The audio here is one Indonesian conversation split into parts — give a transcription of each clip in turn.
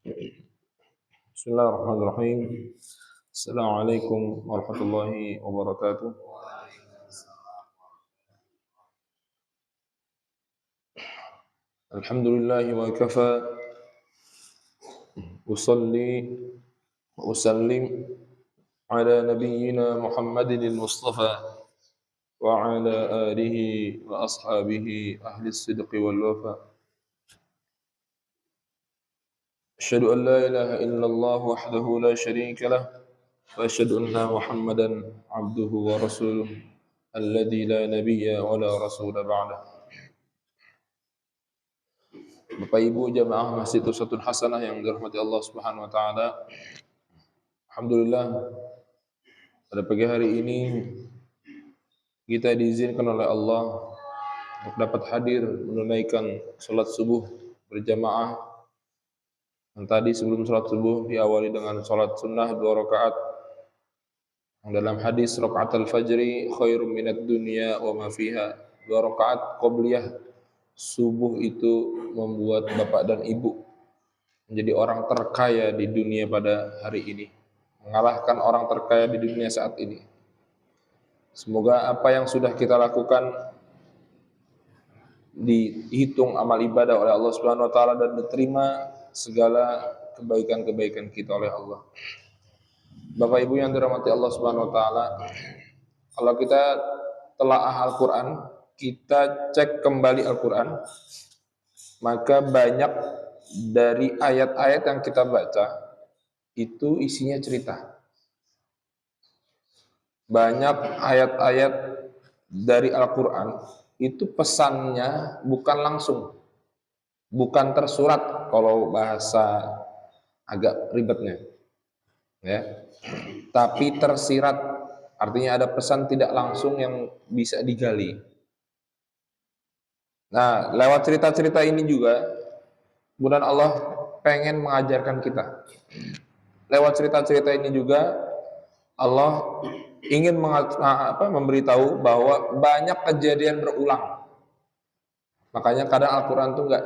Bismillahirrahmanirrahim. Assalamualaikum warahmatullahi wabarakatuh. Alhamdulillahi wa kafa. Usalli wa usallim ala nabiyyina Muhammadin al-Mustafa wa ala alihi wa ashabihi ahli as-sidqi wal wafa. Asyhadu an la ilaha illallah wahdahu la syarika lah wa asyhadu anna Muhammadan abduhu wa rasuluh alladzi la nabiyya wa la rasula ba'dah. Bapak Ibu jamaah Masjid Uswatun Hasanah yang dirahmati Allah Subhanahu wa taala. Alhamdulillah pada pagi hari ini kita diizinkan oleh Allah untuk dapat hadir menunaikan salat subuh berjamaah. Yang tadi sebelum salat subuh diawali dengan salat sunnah 2 rakaat. Yang dalam hadis rakaatul fajri khairum minad dunya wa ma fiha. 2 rakaat qabliyah subuh itu membuat bapak dan ibu menjadi orang terkaya di dunia pada hari ini, mengalahkan orang terkaya di dunia saat ini. Semoga apa yang sudah kita lakukan dihitung amal ibadah oleh Allah Subhanahu wa taala dan diterima segala kebaikan-kebaikan kita oleh Allah. Bapak Ibu yang dirahmati Allah Subhanahu wa taala, kalau kita telaah Al-Qur'an, kita cek kembali Al-Qur'an, maka banyak dari ayat-ayat yang kita baca itu isinya cerita. Banyak ayat-ayat dari Al-Qur'an itu pesannya bukan langsung, bukan tersurat kalau bahasa agak ribetnya, ya. Tapi tersirat, artinya ada pesan tidak langsung yang bisa digali. Nah, lewat cerita-cerita ini juga, kemudian Allah pengen mengajarkan kita. Lewat cerita-cerita ini juga, Allah ingin memberitahu bahwa banyak kejadian berulang. Makanya kadang Al-Quran itu nggak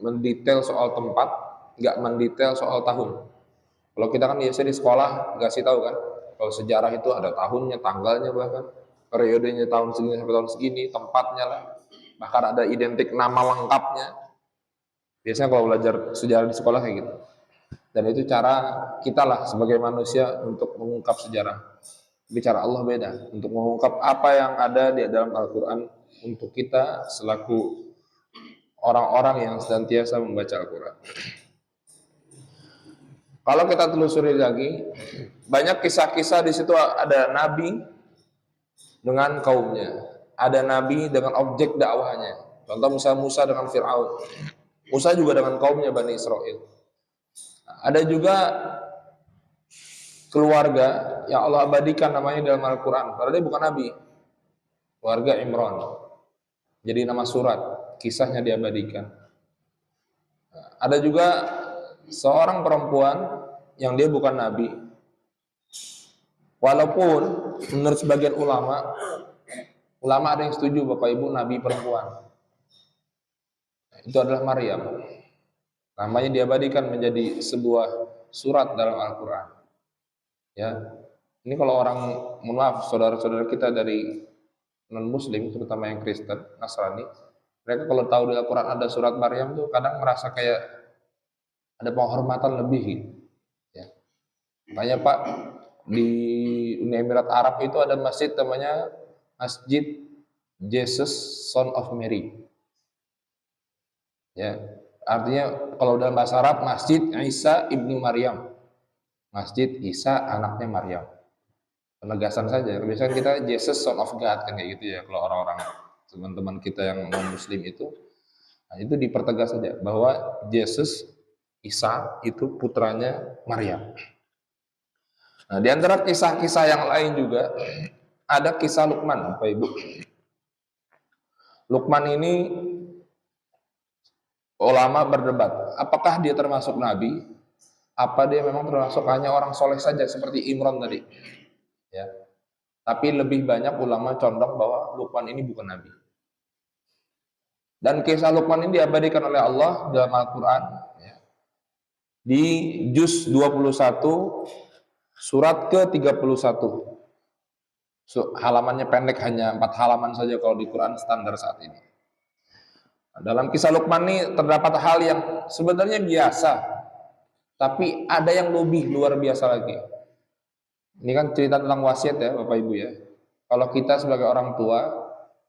mendetail soal tempat, nggak mendetail soal tahun. Kalau kita kan biasa di sekolah nggak sih tahu kan, kalau sejarah itu ada tahunnya, tanggalnya, bahkan periodenya tahun segini sampai tahun segini, tempatnya lah, bahkan ada identik nama lengkapnya. Biasanya kalau belajar sejarah di sekolah kayak gitu. Dan itu cara kita lah sebagai manusia untuk mengungkap sejarah. Tapi cara Allah beda, untuk mengungkap apa yang ada di dalam Al-Quran untuk kita selaku orang-orang yang senantiasa membaca Al-Quran. Kalau kita telusuri lagi, banyak kisah-kisah di situ. Ada nabi dengan kaumnya, ada nabi dengan objek dakwahnya. Contoh misalnya Musa dengan Fir'aun, Musa juga dengan kaumnya Bani Israel. Ada juga keluarga yang Allah abadikan namanya dalam Al-Quran, padahal dia bukan nabi, keluarga Imran. Jadi nama surat, kisahnya diabadikan. Ada juga seorang perempuan yang dia bukan nabi, walaupun menurut sebagian ulama ada yang setuju Bapak Ibu nabi perempuan. Itu adalah Maryam. Namanya diabadikan menjadi sebuah surat dalam Al-Quran. Ya, ini kalau orang, mohon maaf, saudara-saudara kita dari non-Muslim, terutama yang Kristen, Nasrani, mereka kalau tahu di Al-Quran ada surat Maryam tuh kadang merasa kayak ada penghormatan lebih. Ya. Makanya Pak, di Uni Emirat Arab itu ada masjid namanya Masjid Jesus Son of Mary. Ya, artinya kalau dalam bahasa Arab Masjid Isa ibnu Maryam, Masjid Isa anaknya Maryam. Penegasan saja. Biasanya kita Jesus Son of God kan kayak gitu ya. Kalau orang-orang teman-teman kita yang non Muslim itu, nah itu dipertegas saja bahwa Yesus Isa itu putranya Maryam. Nah, di antara kisah-kisah yang lain juga ada kisah Luqman, Bapak Ibu. Luqman ini ulama berdebat, apakah dia termasuk nabi? Apa dia memang termasuk hanya orang soleh saja seperti Imran tadi? Ya. Tapi lebih banyak ulama condong bahwa Luqman ini bukan nabi. Dan kisah Luqman ini diabadikan oleh Allah dalam Al-Quran. Ya. di juz 21 surat ke-31. Halamannya pendek, hanya 4 halaman saja kalau di Quran standar saat ini. Dalam kisah Luqman ini terdapat hal yang sebenarnya biasa, tapi ada yang lebih luar biasa lagi. Ini kan cerita tentang wasiat ya Bapak Ibu ya. Kalau kita sebagai orang tua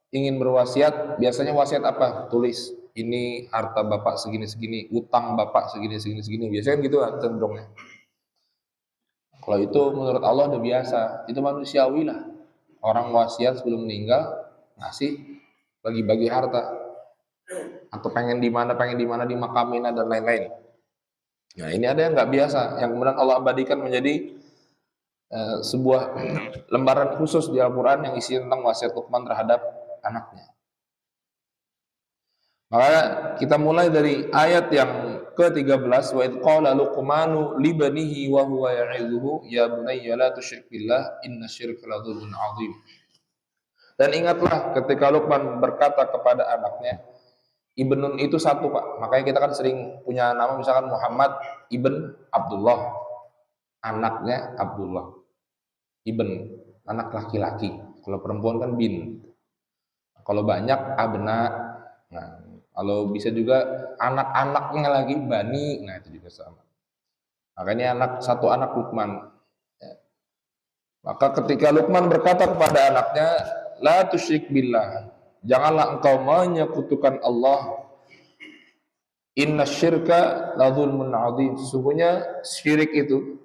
ingin berwasiat, biasanya wasiat apa? Tulis, ini harta bapak segini-segini, utang bapak segini-segini. Biasanya kan gitu kan cenderungnya. Kalau itu menurut Allah udah biasa, itu manusiawi lah. Orang wasiat sebelum meninggal ngasih bagi-bagi harta, atau pengen di mana di makamina dan lain-lain. Nah ini ada yang nggak biasa, yang kemudian Allah abadikan menjadi sebuah lembaran khusus di Al-Quran yang isi tentang wasiat Luqman terhadap anaknya. Maka kita mulai dari ayat yang ke-13, wa idh qala Luqmanu li banihi wa huwa ya'idhuhu ya bunayya la tusyrik billah innasyirka la dzulmun 'adzim. Dan ingatlah ketika Luqman berkata kepada anaknya, Ibnun itu satu Pak, makanya kita kan sering punya nama misalkan Muhammad Ibn Abdullah, anaknya Abdullah. Ibn, anak laki-laki. Kalau perempuan kan bin. Kalau banyak abna. Nah, kalau bisa juga anak-anaknya lagi bani. Nah, itu juga sama. Makanya satu anak Luqman. Ya. Maka ketika Luqman berkata kepada anaknya, la tusyrik billah. Janganlah engkau menyekutukan Allah. Inna syirka la dzulmun 'adzim. Sesungguhnya syirik itu,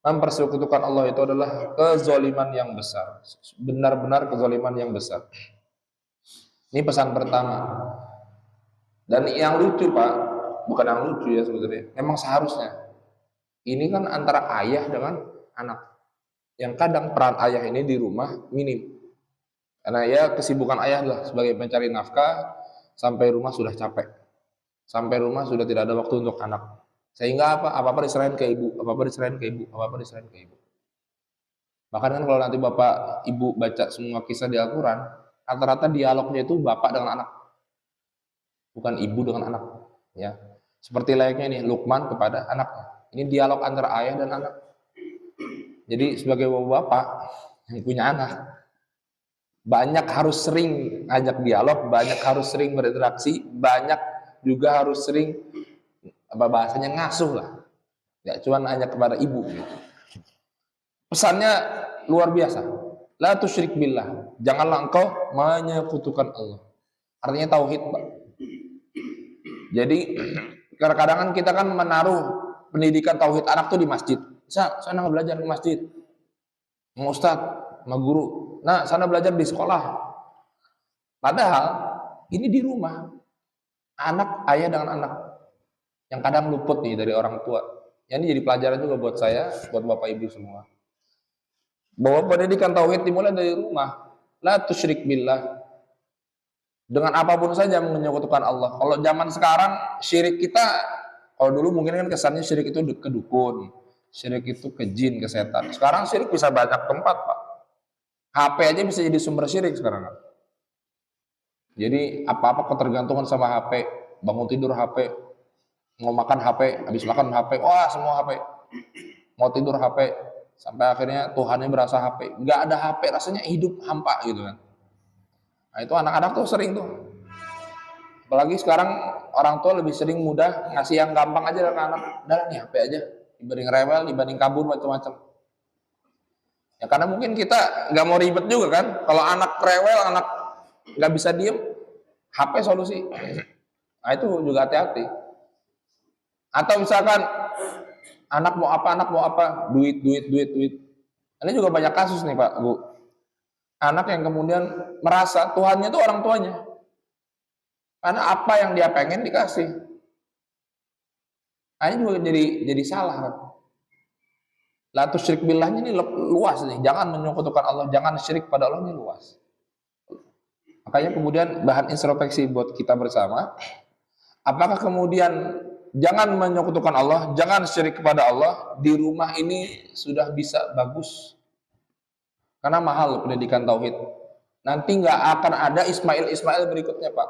mempersekutukan Allah itu adalah kezaliman yang besar. Benar-benar kezaliman yang besar. Ini pesan pertama. Dan yang lucu Pak, bukan yang lucu ya sebetulnya, memang seharusnya. Ini kan antara ayah dengan anak. Yang kadang peran ayah ini di rumah minim. Karena ya kesibukan ayah adalah sebagai pencari nafkah, sampai rumah sudah capek. Sampai rumah sudah tidak ada waktu untuk anak. Sehingga apa-apa diserahin ke ibu, apa-apa diserahin ke ibu, apa-apa diserahin ke ibu. Bahkan kan kalau nanti bapak ibu baca semua kisah di Al-Quran, rata-rata dialognya itu bapak dengan anak, bukan ibu dengan anak. Ya, seperti layaknya ini Luqman kepada anaknya. Ini dialog antara ayah dan anak. Jadi sebagai bapak yang punya anak, banyak harus sering ngajak dialog, banyak harus sering berinteraksi, banyak juga harus sering bahasanya ngasuh lah. Ya, cuman hanya kepada ibu gitu. Pesannya luar biasa. La tusyrik billah. Janganlah engkau menyekutukan Allah. Artinya tauhid, Pak. Jadi kadang-kadang kan kita kan menaruh pendidikan tauhid anak tuh di masjid. Sana belajar di masjid. Sama ustaz, sama guru. Nah, sana belajar di sekolah. Padahal ini di rumah. Anak, ayah dengan anak. Yang kadang luput nih dari orang tua. Ya, ini jadi pelajaran juga buat saya, buat bapak ibu semua. Bahwa pendidikan tauhid dimulai dari rumah. La tusyrik billah. Dengan apapun saja menyekutukan Allah. Kalau zaman sekarang syirik kita, kalau dulu mungkin kan kesannya syirik itu ke dukun, syirik itu ke jin, ke setan. Sekarang syirik bisa banyak tempat, Pak. HP aja bisa jadi sumber syirik sekarang. Jadi apa-apa ketergantungan sama HP. Bangun tidur HP, mau makan HP, habis makan HP, wah semua HP. Mau tidur HP, sampai akhirnya Tuhannya berasa HP. Nggak ada HP rasanya hidup hampa gitu kan. Nah itu anak-anak tuh sering tuh. Apalagi sekarang orang tua lebih sering mudah ngasih yang gampang aja ke anak. Udah nih HP aja, dibanding rewel, dibanding kabur macam-macam. Ya karena mungkin kita nggak mau ribet juga kan. Kalau anak rewel, anak nggak bisa diem, HP solusi. Nah itu juga hati-hati. Atau misalkan anak mau apa, duit. Ini juga banyak kasus nih Pak, Bu. Anak yang kemudian merasa Tuhannya itu orang tuanya. Karena apa yang dia pengen dikasih. Nah, ini juga jadi salah kan. La tusyrik billahnya ini luas nih. Jangan menyekutukan Allah, jangan syirik pada Allah, ini luas. Makanya kemudian bahan introspeksi buat kita bersama. Apakah kemudian jangan menyekutukan Allah, jangan syirik kepada Allah, di rumah ini sudah bisa bagus. Karena mahal pendidikan tauhid. Nanti nggak akan ada Ismail berikutnya Pak.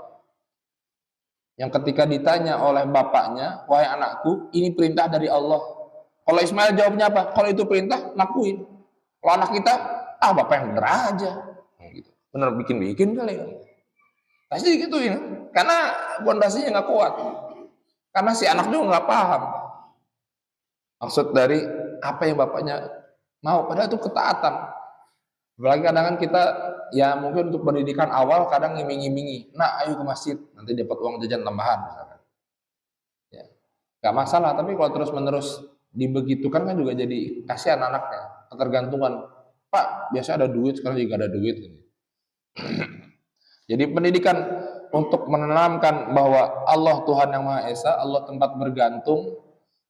yang ketika ditanya oleh bapaknya, wahai anakku, ini perintah dari Allah. Kalau Ismail jawabnya apa? Kalau itu perintah, lakuin. Kalau anak kita, bapak yang bener aja. Gitu. Bener bikin-bikin kali. Pasti gitu ya. Karena pondasinya nggak kuat. Karena si anak juga nggak paham maksud dari apa yang bapaknya mau. Padahal itu ketaatan. Apalagi kadang kan kita ya mungkin untuk pendidikan awal kadang ngiming-ngimingi, nah ayo ke masjid nanti dapat uang jajan tambahan misalkan. Ya, nggak masalah. Tapi kalau terus-menerus dibegitukan kan juga jadi kasihan anaknya, ketergantungan. Pak, biasa ada duit, sekarang juga ada duit. Jadi pendidikan untuk menanamkan bahwa Allah Tuhan yang Maha Esa, Allah tempat bergantung,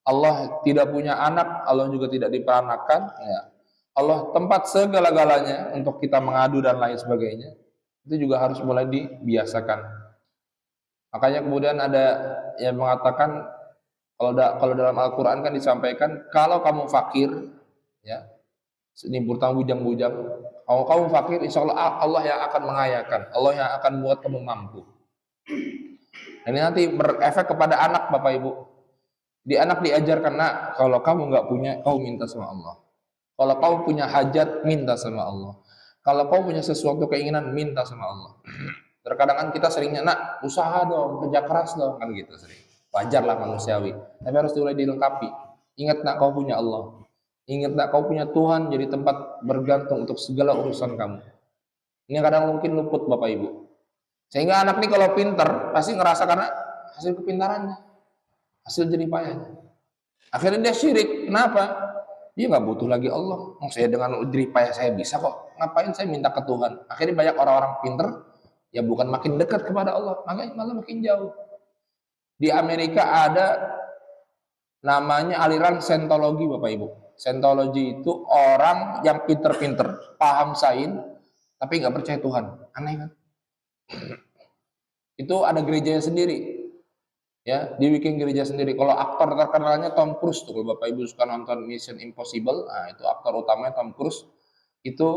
Allah tidak punya anak, Allah juga tidak diperanakan, ya. Allah tempat segala-galanya untuk kita mengadu dan lain sebagainya. Itu juga harus mulai dibiasakan. Makanya kemudian ada yang mengatakan kalau dalam Al-Qur'an kan disampaikan kalau kamu fakir, ya, ini bertang bujang-bujang, kalau kamu fakir, insya Allah Allah yang akan mengayakan, Allah yang akan buat kamu mampu. Ini nanti berefek kepada anak, Bapak Ibu. Di anak diajarkan, nak, kalau kamu nggak punya, kau minta sama Allah. Kalau kau punya hajat, minta sama Allah. Kalau kau punya sesuatu keinginan, minta sama Allah. Terkadang kan kita seringnya, nak, usaha dong, kerja keras dong, kan gitu sering. Wajarlah manusiawi, tapi harus mulai dilengkapi. Ingat, nak, kau punya Allah. Ingat, nak, kau punya Tuhan jadi tempat bergantung untuk segala urusan kamu. Ini kadang mungkin luput, Bapak Ibu. Sehingga anak ini kalau pinter, pasti ngerasa karena hasil kepintarannya, hasil jerih payahnya. Akhirnya dia syirik. Kenapa? Dia nggak butuh lagi Allah. Saya dengan jerih payah saya bisa kok. Ngapain saya minta ke Tuhan? Akhirnya banyak orang-orang pinter, ya bukan makin dekat kepada Allah, makanya malah makin jauh. Di Amerika ada namanya aliran Scientology, Bapak Ibu. Scientology itu orang yang pinter-pinter, paham sains, tapi nggak percaya Tuhan. Aneh kan? Itu ada gerejanya sendiri. Ya, dibikin gereja sendiri. Kalau aktor terkenalnya Tom Cruise tuh, kalau Bapak Ibu suka nonton Mission Impossible, nah itu aktor utamanya Tom Cruise, itu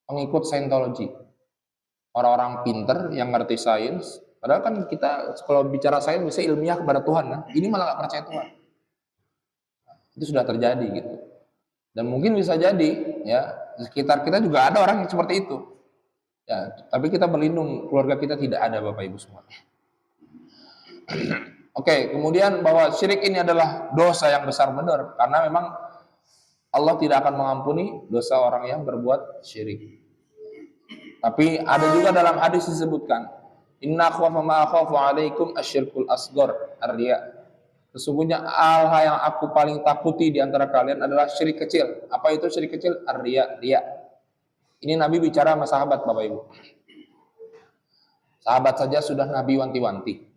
pengikut Scientology. Orang-orang pinter yang ngerti sains, padahal kan kita kalau bicara sains bisa ilmiah kepada Tuhan, kan? Ini malah nggak percaya Tuhan. Itu sudah terjadi gitu. Dan mungkin bisa jadi, ya di sekitar kita juga ada orang yang seperti itu. Ya, tapi kita berlindung, keluarga kita tidak ada, Bapak Ibu semua. Oke, kemudian bahwa syirik ini adalah dosa yang besar benar, karena memang Allah tidak akan mengampuni dosa orang yang berbuat syirik. Tapi ada juga dalam hadis disebutkan, inna akhwafa ma akhafu alaikum asyirkul asghar ar-riya. Sesungguhnya hal yang aku paling takuti di antara kalian adalah syirik kecil. Apa itu syirik kecil? Ar-riya, riya. Ini Nabi bicara sama sahabat, Bapak Ibu. Sahabat saja sudah Nabi wanti-wanti.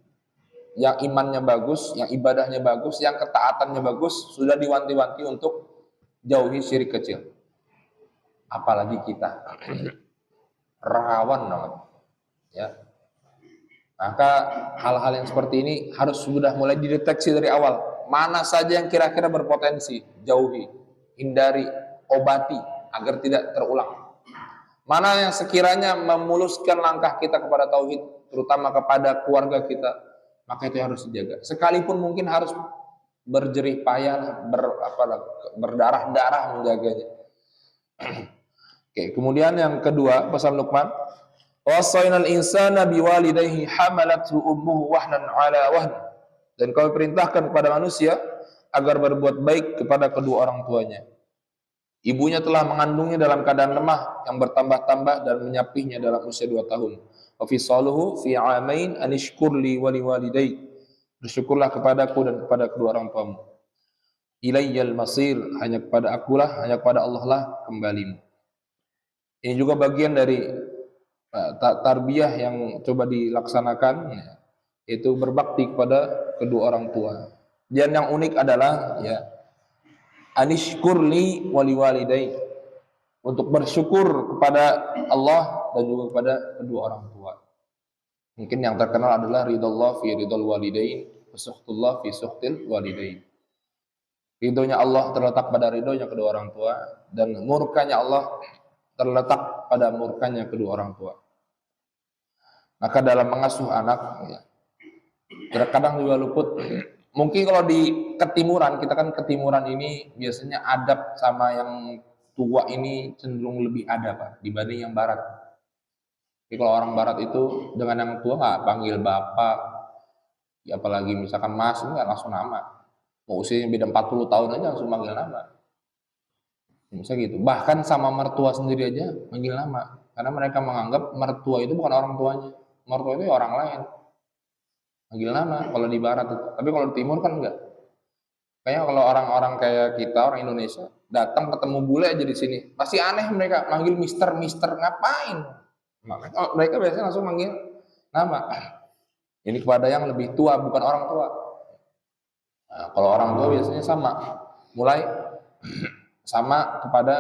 Yang imannya bagus, yang ibadahnya bagus, yang ketaatannya bagus, sudah diwanti-wanti untuk jauhi syirik kecil. Apalagi kita rawan banget, ya. Maka hal-hal yang seperti ini harus sudah mulai dideteksi dari awal. Mana saja yang kira-kira berpotensi, jauhi, hindari, obati agar tidak terulang. Mana yang sekiranya memuluskan langkah kita kepada tauhid, terutama kepada keluarga kita, maka itu harus dijaga. Sekalipun mungkin harus berjerih payah, berdarah-darah menjaganya. Oke, kemudian yang kedua, pesan Luqman, wasainal insana biwalidayhi hamalathu ummuhu wahnan ala wahn. Dan kami perintahkan kepada manusia agar berbuat baik kepada kedua orang tuanya. Ibunya telah mengandungnya dalam keadaan lemah yang bertambah-tambah dan menyapihnya dalam usia 2 tahun. Wa fisaluhu fi 'amain anishkur li wa liwalidayk. Bersyukurlah kepadaku dan kepada kedua orang tuamu. Ilayyal masir, hanya kepada akulah, hanya kepada Allah lah kembalimu. Ini juga bagian dari tarbiyah yang coba dilaksanakan, yaitu berbakti kepada kedua orang tua. Dan yang unik adalah ya anishkurli wali walidai, untuk bersyukur kepada Allah dan juga kepada kedua orang tua. Mungkin yang terkenal adalah ridallah fi ridal walidain wa suhtullah fi suhtil walidain. Ridhonya Allah terletak pada ridhonya kedua orang tua, dan murkanya Allah terletak pada murkanya kedua orang tua. Maka dalam mengasuh anak, ya, Terkadang juga luput. Mungkin kalau di ketimuran, kita kan ketimuran ini biasanya adab sama yang tua ini cenderung lebih adab Pak, dibanding yang barat. Jadi kalau orang barat itu dengan yang tua nggak panggil bapak, ya apalagi misalkan mas, ini nggak langsung nama. Mau usianya beda 40 tahun aja langsung panggil nama. Bisa gitu. Bahkan sama mertua sendiri aja manggil nama. Karena mereka menganggap mertua itu bukan orang tuanya. Mertua itu ya orang lain. Manggil nama kalau di barat itu. Tapi kalau di timur kan enggak. Kayaknya kalau orang-orang kayak kita, orang Indonesia, datang ketemu bule aja di sini, pasti aneh mereka manggil mister, mister ngapain? Makanya mereka biasanya langsung manggil nama. Ini kepada yang lebih tua, bukan orang tua. Nah, kalau orang tua biasanya sama, mulai sama kepada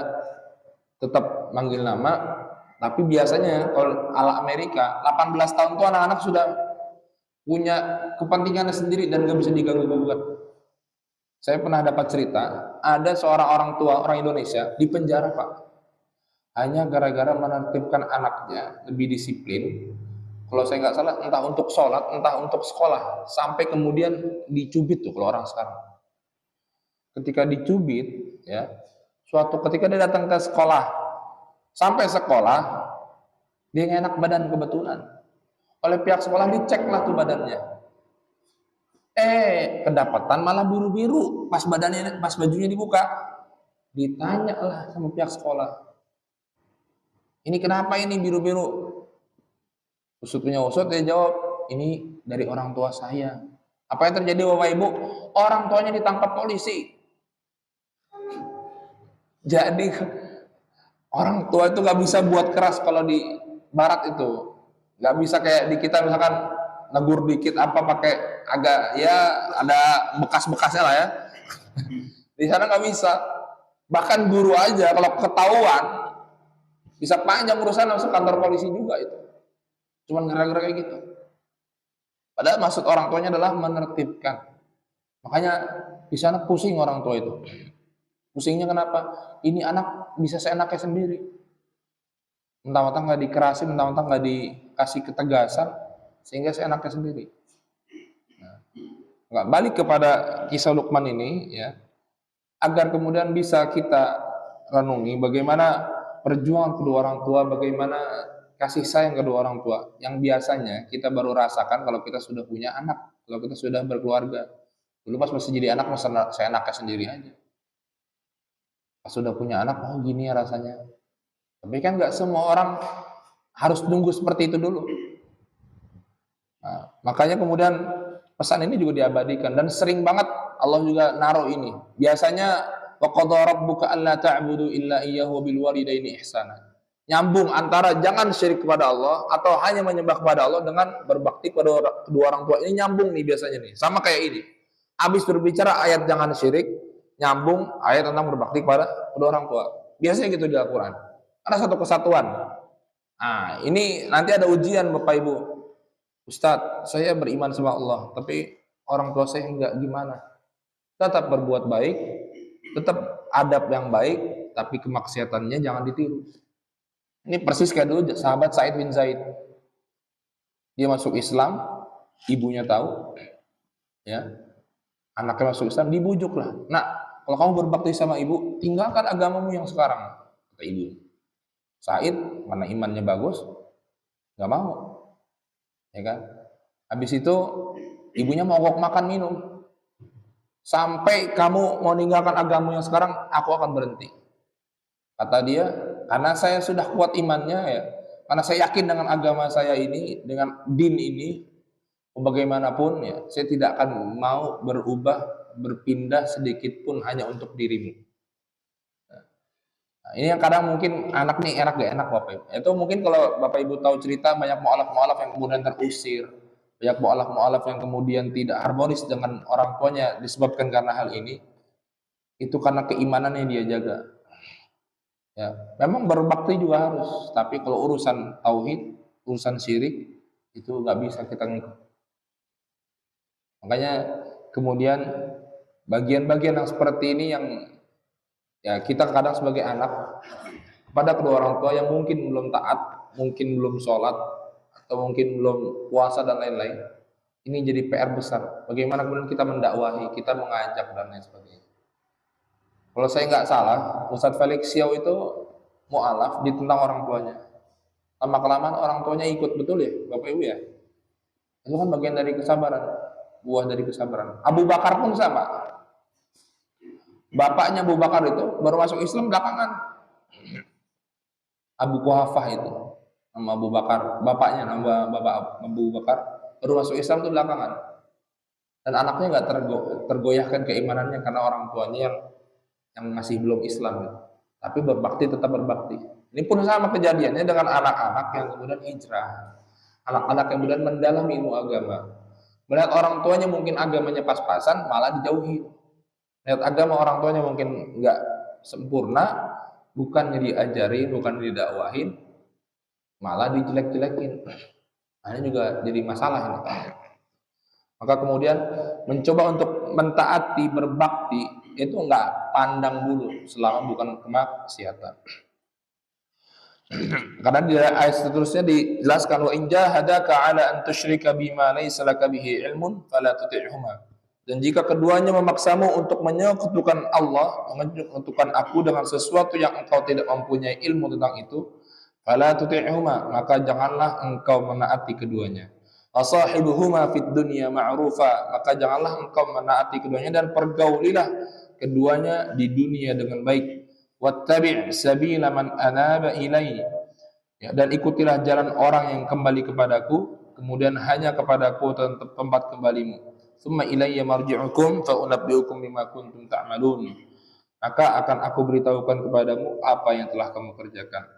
tetap manggil nama, tapi biasanya kalau ala Amerika 18 tahun tuh anak-anak sudah punya kepentingannya sendiri dan gak bisa diganggu gugat. Saya pernah dapat cerita, ada seorang orang tua orang Indonesia di penjara Pak, hanya gara-gara menertibkan anaknya lebih disiplin. Kalau saya nggak salah, entah untuk sholat, entah untuk sekolah, sampai kemudian dicubit tuh kalau orang sekarang. Ketika dicubit, ya, suatu ketika dia datang ke sekolah, sampai sekolah, dia nggak enak badan kebetulan. Oleh pihak sekolah dicek lah tuh badannya. Kedapatan malah biru-biru pas badannya, pas bajunya dibuka. Ditanya lah sama pihak sekolah. Ini kenapa ini biru-biru? Usutnya usut, dia jawab, ini dari orang tua saya. Apa yang terjadi Bapak Ibu? Orang tuanya ditangkap polisi. Jadi orang tua itu nggak bisa buat keras kalau di barat itu. Nggak bisa kayak di kita misalkan negur dikit apa pakai agak ya ada bekas-bekasnya lah ya. Di sana nggak bisa. Bahkan guru aja kalau ketahuan bisa panjang urusan masuk kantor polisi juga itu. Cuman gara-gara kayak gitu. Padahal maksud orang tuanya adalah menertibkan. Makanya di sana pusing orang tua itu. Pusingnya kenapa? Ini anak bisa seenaknya sendiri. Mentang-mentang nggak dikerasin, mentang-mentang nggak dikasih ketegasan, sehingga seenaknya sendiri. Nah, nggak balik kepada kisah Luqman ini, ya, agar kemudian bisa kita renungi bagaimana perjuangan kedua orang tua, bagaimana kasih sayang kedua orang tua, yang biasanya kita baru rasakan kalau kita sudah punya anak, kalau kita sudah berkeluarga. Dulu pas masih jadi anak, saya enaknya sendiri aja. Pas sudah punya anak, oh gini ya rasanya. Tapi kan nggak semua orang harus nunggu seperti itu dulu. Nah, makanya kemudian pesan ini juga diabadikan dan sering banget Allah juga naruh ini. Biasanya wa qadha rabbuka alla ta'budu illa iyyahu bil walidaini ihsana. Nyambung antara jangan syirik kepada Allah atau hanya menyembah kepada Allah dengan berbakti kepada kedua orang tua. Ini nyambung nih biasanya nih. Sama kayak ini. Habis berbicara ayat jangan syirik, nyambung ayat tentang berbakti kepada kedua orang tua. Biasanya gitu di Al-Qur'an. Ada satu kesatuan. Nah, ini nanti ada ujian Bapak Ibu. Ustadz, saya beriman sama Allah, tapi orang tua saya enggak gimana? Tetap berbuat baik, tetap adab yang baik, tapi kemaksiatannya jangan ditiru. Ini persis kayak dulu sahabat Sa'id bin Zaid. Dia masuk Islam, ibunya tahu, ya, anaknya masuk Islam, dibujuk lah. Nah, kalau kamu berbakti sama ibu, tinggalkan agamamu yang sekarang, kata ibu. Sa'id, karena imannya bagus, nggak mau, ya kan? Habis itu ibunya mogok makan minum. Sampai kamu mau meninggalkan agamamu yang sekarang, aku akan berhenti. Kata dia, karena saya sudah kuat imannya ya, karena saya yakin dengan agama saya ini, dengan din ini, bagaimanapun ya, saya tidak akan mau berubah, berpindah sedikit pun hanya untuk dirimu. Nah, ini yang kadang mungkin anak nih enak gak enak Bapak Ibu. Itu mungkin kalau Bapak Ibu tahu cerita banyak mu'alaf-mu'alaf yang kemudian terusir, banyak mu'alaf-mu'alaf yang kemudian tidak harmonis dengan orang tuanya disebabkan karena hal ini. Itu karena keimanannya dia jaga. Ya, memang berbakti juga harus, tapi kalau urusan tauhid, urusan syirik itu nggak bisa kita ngikut. Makanya kemudian bagian-bagian yang seperti ini yang ya kita kadang sebagai anak kepada kedua orang tua yang mungkin belum taat, mungkin belum sholat, atau mungkin belum puasa dan lain-lain, Ini jadi PR besar. Bagaimana kemudian kita mendakwahi, kita mengajak dan lain sebagainya. Kalau saya nggak salah, Ustadz Felix Xiao itu mu'alaf ditentang orang tuanya. Lama-kelamaan orang tuanya ikut, betul ya, Bapak Ibu ya? Itu kan bagian dari kesabaran, buah dari kesabaran. Abu Bakar pun sama. Bapaknya Abu Bakar itu baru masuk Islam belakangan. Abu Quhafah itu, nama Abu Bakar, bapaknya nama Bapak Abu Bakar baru masuk Islam itu belakangan. Dan anaknya nggak tergoyahkan keimanannya karena orang tuanya yang masih belum Islam, gitu. Tapi berbakti tetap berbakti. Ini pun sama kejadiannya dengan anak-anak yang kemudian hijrah, anak-anak yang kemudian mendalami ilmu agama. Melihat orang tuanya mungkin agamanya pas-pasan, malah dijauhi. Lihat agama orang tuanya mungkin nggak sempurna, bukannya diajarin, bukan didakwahin, malah dijelek-jelekin. Nah, ini juga jadi masalah ini. Maka kemudian mencoba untuk mentaati, berbakti itu enggak pandang bulu selama bukan kemaksiatan. Karena di ayat seterusnya dijelaskan wa in jahadaka ala an tusyrika bima laysa laka bihi ilmun fala tuti'huma. Dan jika keduanya memaksamu untuk menyekutukan Allah, menyekutukan aku dengan sesuatu yang engkau tidak mempunyai ilmu tentang itu, fala tuti'huma, maka janganlah engkau menaati keduanya. Wasahibuhuma fid dunya ma'rufa, maka janganlah engkau menaati keduanya dan pergaulilah keduanya di dunia dengan baik. Wattabi' sabila man anaba ilaihi, ya, dan ikutilah jalan orang yang kembali kepadaku, kemudian hanya kepadaku tempat kembalimu. Tsumma ilayya marji'ukum fa unabbi'ukum bima kuntum ta'malun, maka akan aku beritahukan kepadamu apa yang telah kamu kerjakan.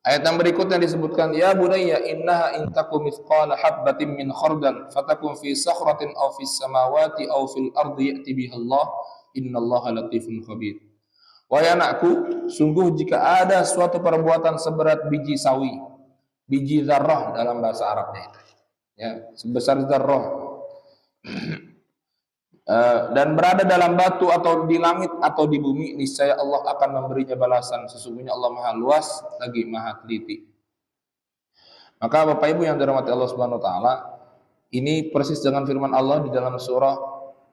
Ayat yang berikutnya disebutkan, ya bunayya innaha in takum mithqala habbatin min khardal fatakun fi sakhratin aw fis samawati aw fil ardi ya'ti biha Allah innallaha latifun khabir. Wahai anakku, sungguh jika ada suatu perbuatan seberat biji sawi, biji zarrah dalam bahasa Arabnya itu, ya, sebesar zarrah, dan berada dalam batu atau di langit atau di bumi, niscaya Allah akan memberinya balasan. Sesungguhnya Allah Maha Luas lagi Maha Teliti. Maka Bapak Ibu yang dirahmati Allah Subhanahu wa taala, ini persis dengan firman Allah di dalam surah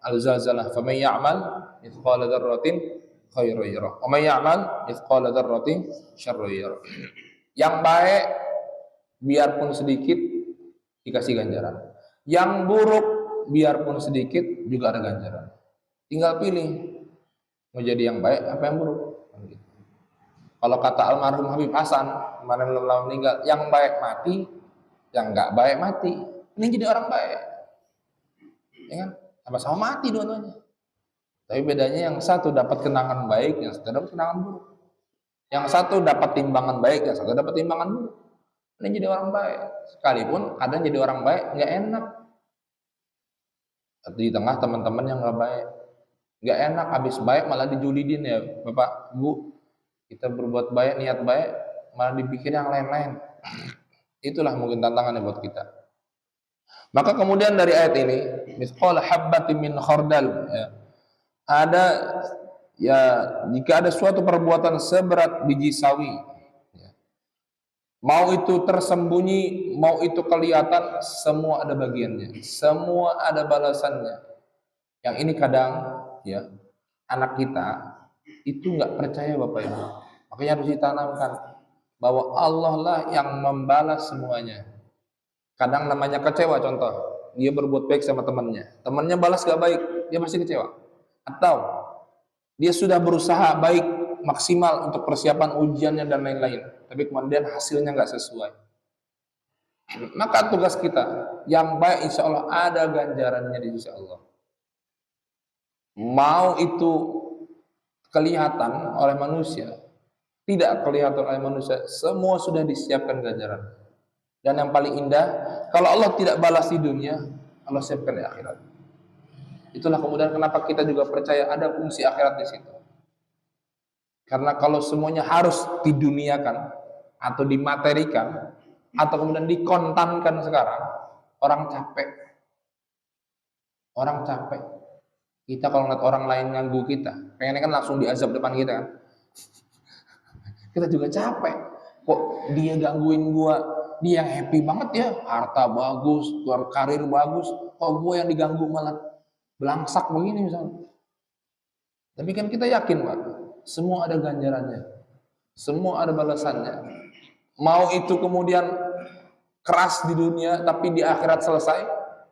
Al-Zalzalah, "Faman ya'mal mithqala dzarratin khairan yarah, wa may ya'mal mithqala dzarratin syarran yarah." Yang baik biarpun sedikit dikasih ganjaran. Yang buruk biarpun sedikit juga ada ganjaran. Tinggal pilih mau jadi yang baik apa yang buruk. Kalau kata almarhum Habib Hasan kemarin belum lama meninggal, yang baik mati, yang enggak baik mati. Ini jadi orang baik, ya kan? Sama-sama mati dua-duanya. Tapi bedanya yang satu dapat kenangan baik, yang satu dapat kenangan buruk. Yang satu dapat timbangan baik, yang satu dapat timbangan buruk. Ini jadi orang baik. Sekalipun kadang jadi orang baik nggak enak. Di tengah teman-teman yang nggak baik, nggak enak, habis baik malah dijulidin ya Bapak Bu. Kita berbuat baik, niat baik, malah dipikir yang lain-lain. Itulah mungkin tantangannya buat kita. Maka kemudian dari ayat ini, mithqala habbatin min khardal, ya, ada, ya, jika ada suatu perbuatan seberat biji sawi, ya, mau itu tersembunyi, mau itu kelihatan, semua ada bagiannya, semua ada balasannya. Yang ini kadang, ya, anak kita itu nggak percaya Bapak Ibu. Makanya harus ditanamkan bahwa Allah lah yang membalas semuanya. Kadang namanya kecewa, contoh, dia berbuat baik sama temannya balas gak baik, dia pasti kecewa. Atau dia sudah berusaha baik, maksimal untuk persiapan ujiannya dan lain-lain, tapi kemudian hasilnya nggak sesuai. Maka tugas kita yang baik insya Allah ada ganjarannya di sisi Allah. Mau itu kelihatan oleh manusia, tidak kelihatan oleh manusia, semua sudah disiapkan ganjaran. Dan yang paling indah, kalau Allah tidak balas di dunia, Allah siapkan di akhirat. Itulah kemudian kenapa kita juga percaya ada fungsi akhirat di situ. Karena kalau semuanya harus diduniakan atau dimaterikan atau kemudian dikontankan sekarang, orang capek. Orang capek. Kita kalau ngeliat orang lain ganggu kita, pengennya kan langsung diazab depan kita kan. Kita juga capek. Kok dia gangguin gua, dia yang happy banget ya, harta bagus, karir bagus, kok gue yang diganggu malah belangsak begini misalnya. Tapi kan kita yakin Pak, semua ada ganjarannya, semua ada balasannya. Mau itu kemudian keras di dunia tapi di akhirat selesai,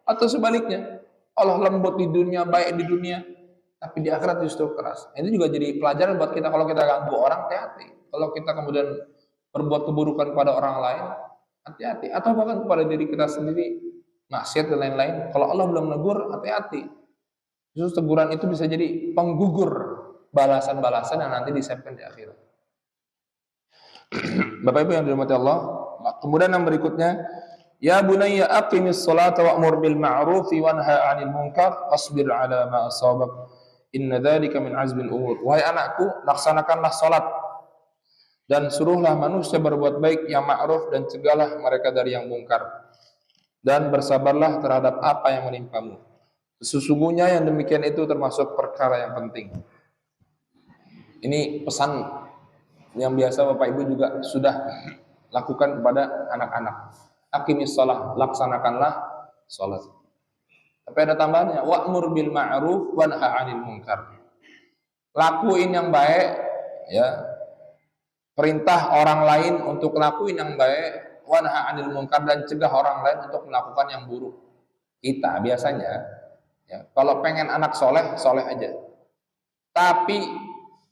atau sebaliknya Allah lembut di dunia, baik di dunia tapi di akhirat justru keras. Ini juga jadi pelajaran buat kita. Kalau kita ganggu orang, hati-hati. Kalau kita kemudian berbuat keburukan pada orang lain, hati-hati. Atau bahkan kepada diri kita sendiri, maksiat dan lain-lain, kalau Allah belum menegur, hati-hati. Justru teguran itu bisa jadi penggugur balasan-balasan yang nanti disiapkan di akhirat. Bapak Ibu yang dirahmati Allah, kemudian yang berikutnya, ya bunayya aqimis sholata wa'mur bil ma'rufi wanha 'anil munkar wasbir 'ala ma asabak inna dzalika min azmil umur. Wahai anakku, laksanakanlah salat dan suruhlah manusia berbuat baik yang ma'ruf dan cegahlah mereka dari yang mungkar. Dan bersabarlah terhadap apa yang menimpamu. Sesungguhnya yang demikian itu termasuk perkara yang penting. Ini pesan yang biasa Bapak Ibu juga sudah lakukan kepada anak-anak. Aqimis shalah, laksanakanlah salat. Tapi ada tambahannya, wa'mur bil ma'ruf wanha 'anil munkar. Lakuin yang baik, ya. Perintah orang lain untuk lakuin yang baik, wanha 'anil munkar, dan cegah orang lain untuk melakukan yang buruk. Kita biasanya, ya, kalau pengen anak soleh, soleh aja. Tapi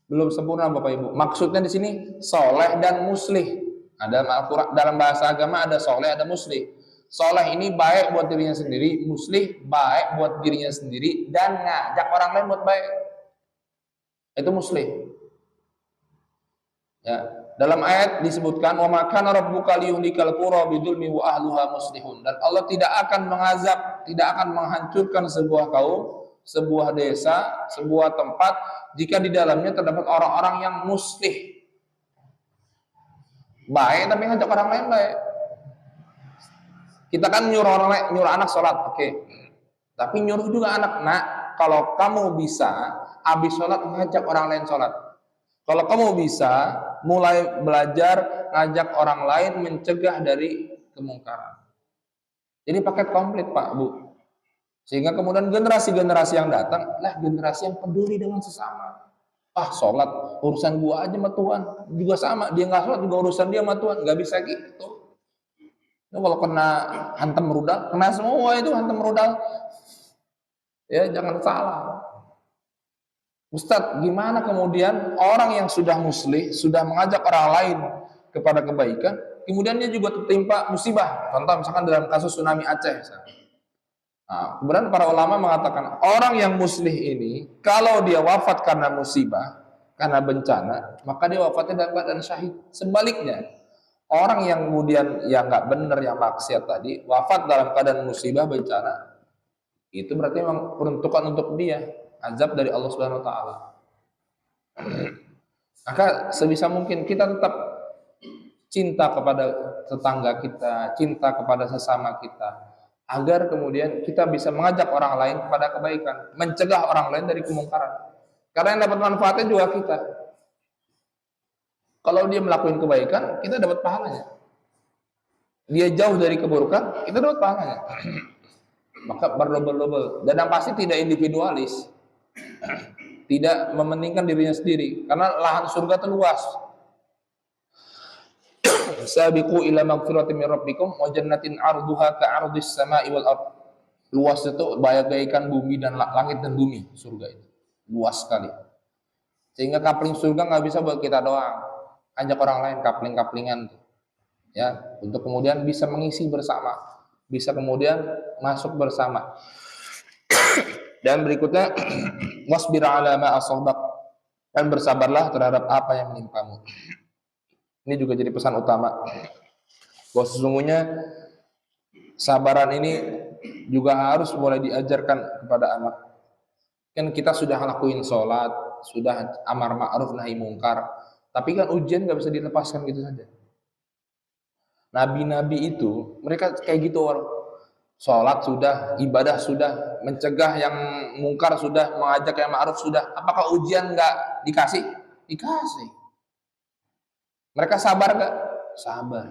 belum sempurna Bapak Ibu. Maksudnya di sini soleh dan muslih. Ada dalam bahasa agama ada soleh, ada muslih. Soleh ini baik buat dirinya sendiri, muslih baik buat dirinya sendiri dan ngajak orang lain buat baik. Itu muslih. Ya, dalam ayat disebutkan wa ma kana rabbuka liyuhlikal qura bidzulmi wa ahluha muslihun. Dan Allah tidak akan mengazab, tidak akan menghancurkan sebuah kaum, sebuah desa, sebuah tempat jika di dalamnya terdapat orang-orang yang muslih. Baik tapi ngajak orang lain baik. Kita kan nyuruh orang lain, nyuruh anak sholat, oke. Tapi nyuruh juga anak, nak, kalau kamu bisa habis sholat ngajak orang lain sholat. Kalau kamu bisa mulai belajar ngajak orang lain mencegah dari kemungkaran. Jadi paket komplit Pak Bu. Sehingga kemudian generasi-generasi yang datang lah generasi yang peduli dengan sesama. Ah sholat urusan gua aja sama Tuhan juga sama, dia nggak sholat juga urusan dia sama Tuhan, nggak bisa gitu. Itu kalau kena hantam rudal, kena semua itu hantam rudal. Ya jangan salah. Ustadz, gimana kemudian orang yang sudah muslih, sudah mengajak orang lain kepada kebaikan, kemudian dia juga tertimpa musibah. Contoh misalkan dalam kasus tsunami Aceh. Nah, kemudian para ulama mengatakan orang yang muslih ini, kalau dia wafat karena musibah, karena bencana, maka dia wafatnya dalam keadaan syahid. Sebaliknya, orang yang kemudian yang nggak benar, yang maksiat tadi, wafat dalam keadaan musibah, bencana, itu berarti memang peruntukan untuk dia azab dari Allah Subhanahu wa taala. Maka sebisa mungkin kita tetap cinta kepada tetangga kita, cinta kepada sesama kita, agar kemudian kita bisa mengajak orang lain kepada kebaikan, mencegah orang lain dari kemungkaran. Karena yang dapat manfaatnya juga kita. Kalau dia melakukan kebaikan, kita dapat pahalanya. Dia jauh dari keburukan, kita dapat pahalanya. Maka berdobel-dobel. Dan yang pasti tidak individualis. Tidak mementingkan dirinya sendiri, karena lahan surga itu luas. Sabiqu ila magfiratin min rabbikum wa jannatin 'arduha ka'ardis sama'i wal ard. Luas itu bagaikan bumi dan langit dan bumi, surga itu. Luas sekali. Sehingga kapling surga nggak bisa buat kita doang. Ajak orang lain kapling-kaplingan. Ya, untuk kemudian bisa mengisi bersama, bisa kemudian masuk bersama. Dan berikutnya wasbir 'ala ma asabak, dan bersabarlah terhadap apa yang menimpamu. Ini juga jadi pesan utama bahwa sesungguhnya sabaran ini juga harus mulai diajarkan kepada anak. Kan kita sudah ngelakuin sholat, sudah amar ma'ruf nahi mungkar, tapi kan ujian nggak bisa dilepaskan gitu saja. Nabi-nabi itu mereka kayak gitu, sholat sudah, ibadah sudah, mencegah yang mungkar sudah, mengajak yang ma'ruf sudah. Apakah ujian nggak dikasih? Dikasih. Mereka sabar nggak? Sabar.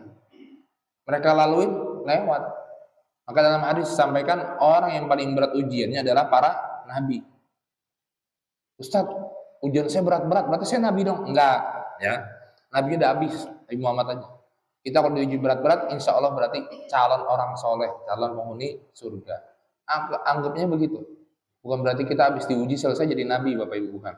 mereka laluin lewat. Maka dalam hadis disampaikan orang yang paling berat ujiannya adalah para nabi. Ustadz, ujian saya berat-berat, berarti saya nabi dong? Enggak, ya. Nabi udah habis, Nabi Muhammad aja. Kita kalau diuji berat-berat, insya Allah berarti calon orang soleh, calon penghuni surga. Anggapnya begitu. Bukan berarti kita habis diuji selesai jadi nabi, Bapak Ibu, bukan.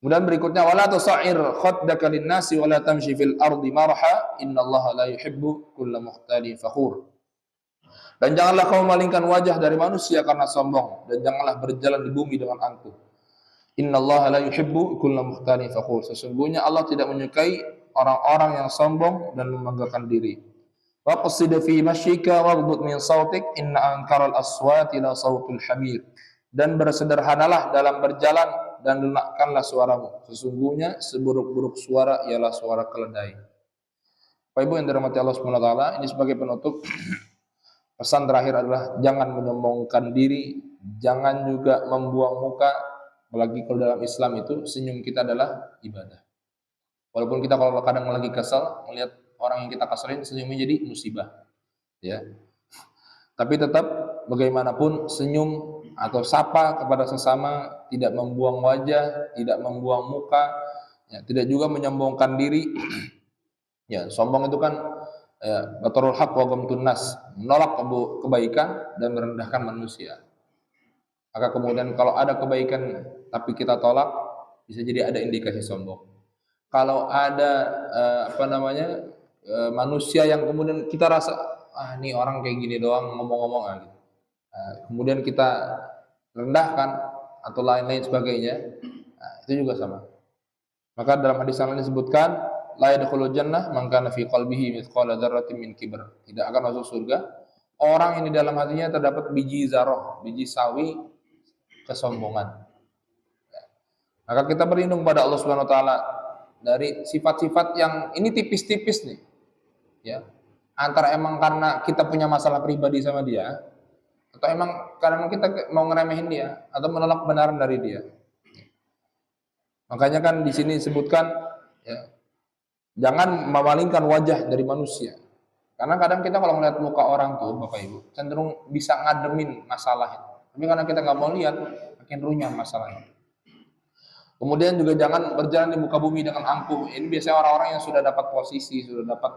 Kemudian berikutnya, wala tusair khaddaka lin-nasi wala tamshi fil ardi marha, innallaha la yuhibbu kulla mukhtalin fakhur. Dan janganlah kau malingkan wajah dari manusia karena sombong, dan janganlah berjalan di bumi dengan angkuh. Innallaha la yuhibbu kulla mukhtalin fakhur. Sesungguhnya Allah tidak menyukai orang-orang yang sombong dan membanggakan diri. Waqsid fi mashyika waghdud min sautik inna ankaral aswati la sautul hamir. Dan bersederhanalah dalam berjalan dan lunakkanlah suaramu. Sesungguhnya seburuk-buruk suara ialah suara keledai. Bapak Ibu yang dirahmati Allah Subhanahu wa taala, ini sebagai penutup pesan terakhir adalah jangan menyombongkan diri, jangan juga membuang muka. Apalagi kalau dalam Islam itu senyum kita adalah ibadah. Walaupun kita kalau kadang lagi kesal melihat orang yang kita keselin, senyumnya jadi musibah, ya. Tapi tetap bagaimanapun senyum atau sapa kepada sesama, tidak membuang wajah, tidak membuang muka, ya, tidak juga menyombongkan diri. Ya, sombong itu kan batarul haq wa ghamtun nas, menolak kebaikan dan merendahkan manusia. Maka kemudian kalau ada kebaikan tapi kita tolak, bisa jadi ada indikasi sombong. Kalau ada manusia yang kemudian kita rasa ini orang kayak gini doang ngomong-ngomong gitu. Kemudian kita rendahkan atau lain-lain sebagainya, itu juga sama. Maka dalam hadis yang lain disebutkan la yadkhulul jannah man kana fi qalbihi mithqala dzarratin min kibr. Tidak akan masuk surga orang yang di dalam hatinya terdapat biji zarah, biji sawi kesombongan. Maka kita berlindung pada Allah Subhanahu wa taala dari sifat-sifat yang ini tipis-tipis nih. Ya. Antara emang karena kita punya masalah pribadi sama dia atau emang karena kita mau ngeremehin dia atau menolak kebenaran dari dia. Makanya kan di sini disebutkan ya, jangan memalingkan wajah dari manusia. Karena kadang kita kalau melihat muka orang tuh, Bapak Ibu, cenderung bisa ngademin masalah itu. Tapi karena kita nggak mau lihat, makin runyam masalahnya. Kemudian juga jangan berjalan di muka bumi dengan angkuh. Ini biasanya orang-orang yang sudah dapat posisi, sudah dapat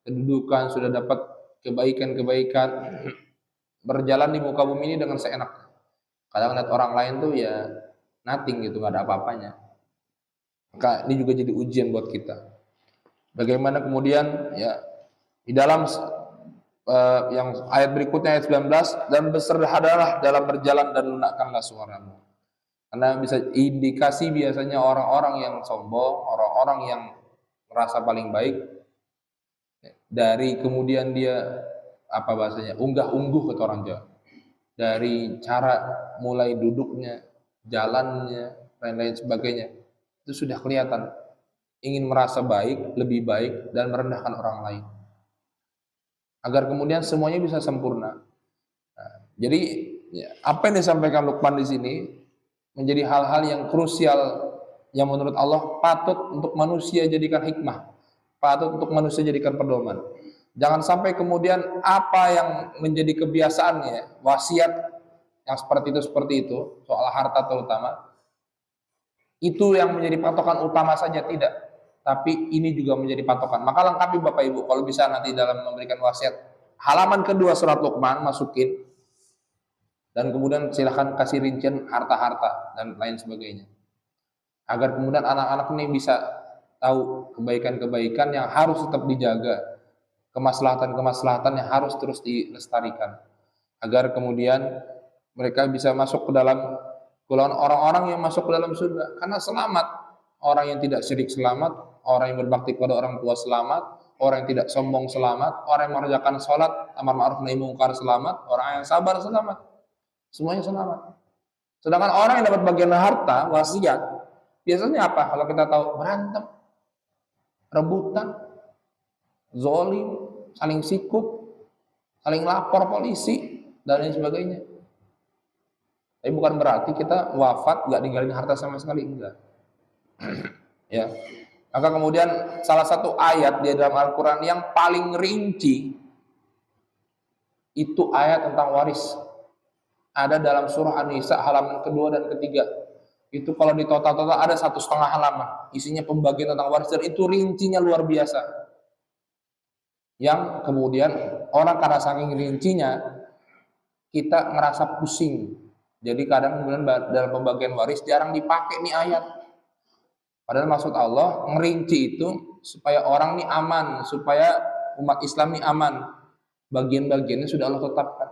kedudukan, sudah dapat kebaikan-kebaikan, berjalan di muka bumi ini dengan seenaknya. Kadang lihat orang lain tuh ya nothing gitu, nggak ada apa-apanya. Maka ini juga jadi ujian buat kita. Bagaimana kemudian ya di dalam yang ayat berikutnya ayat 19, dan bersederhanalah dalam berjalan dan lunakkanlah suaramu. Karena bisa indikasi biasanya orang-orang yang sombong, orang-orang yang merasa paling baik, dari kemudian dia apa bahasanya unggah-ungguh kata orang Jawa, dari cara mulai duduknya, jalannya, lain-lain sebagainya, itu sudah kelihatan ingin merasa baik, lebih baik dan merendahkan orang lain, agar kemudian semuanya bisa sempurna. Nah, jadi ya, apa yang disampaikan Luqman di sini menjadi hal-hal yang krusial yang menurut Allah patut untuk manusia jadikan hikmah, patut untuk manusia jadikan pedoman. Jangan sampai kemudian apa yang menjadi kebiasaannya, wasiat yang seperti itu soal harta terutama, itu yang menjadi patokan utama saja tidak, tapi ini juga menjadi patokan. Maka lengkapi Bapak Ibu, kalau bisa nanti dalam memberikan wasiat, halaman kedua surat Luqman masukin, dan kemudian silahkan kasih rincian harta-harta dan lain sebagainya. Agar kemudian anak-anak ini bisa tahu kebaikan-kebaikan yang harus tetap dijaga, kemaslahatan-kemaslahatan yang harus terus dilestarikan. Agar kemudian mereka bisa masuk ke dalam golongan orang-orang yang masuk ke dalam surga. Karena selamat, orang yang tidak syirik selamat, orang yang berbakti kepada orang tua selamat, orang yang tidak sombong selamat, orang yang mengerjakan sholat, amar ma'ruf nahi mungkar selamat, orang yang sabar selamat. Semuanya selamat. Sedangkan orang yang dapat bagian harta, wasiat, biasanya apa? Kalau kita tahu, berantem, rebutan, zolim, saling sikut, saling lapor polisi, dan lain sebagainya. Tapi bukan berarti kita wafat nggak ninggalin harta sama sekali, enggak. Ya. Maka kemudian salah satu ayat di dalam Al-Quran yang paling rinci Itu ayat tentang waris. Ada dalam surah An-Nisa halaman kedua dan ketiga. Itu kalau di total-total ada 1,5 halaman. Isinya pembagian tentang waris dan itu rincinya luar biasa. Yang kemudian orang karena saking rincinya kita ngerasa pusing. Jadi kadang kemudian dalam pembagian waris jarang dipakai nih ayat. Padahal maksud Allah ngerinci itu supaya orang nih aman, supaya umat Islam nih aman. Bagian-bagiannya sudah Allah tetapkan.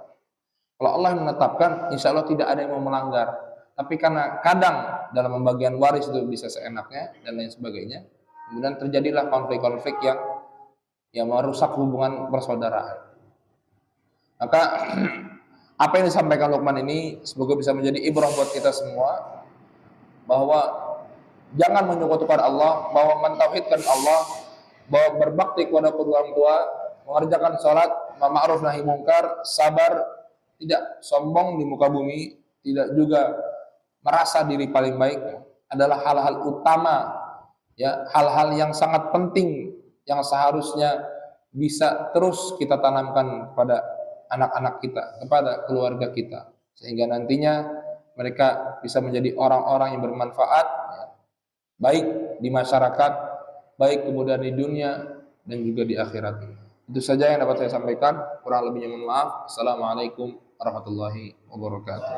Kalau Allah yang menetapkan, insya Allah tidak ada yang mau melanggar. Tapi karena kadang dalam pembagian waris itu bisa seenaknya dan lain sebagainya, kemudian terjadilah konflik-konflik yang merusak hubungan persaudaraan. Maka apa yang disampaikan Luqman ini semoga bisa menjadi ibrah buat kita semua, bahwa jangan menyekutukan Allah, bahwa mentauhidkan Allah, bahwa berbakti kepada kedua orang tua, mengerjakan sholat, ma'ruf nahi mungkar, sabar, tidak sombong di muka bumi, tidak juga merasa diri paling baik, adalah hal-hal utama, ya, hal-hal yang sangat penting yang seharusnya bisa terus kita tanamkan kepada anak-anak kita, kepada keluarga kita, sehingga nantinya mereka bisa menjadi orang-orang yang bermanfaat, ya, baik di masyarakat, baik kemudian di dunia dan juga di akhirat. Itu saja yang dapat saya sampaikan, kurang lebihnya mohon maaf. Assalamualaikum warahmatullahi wabarakatuh.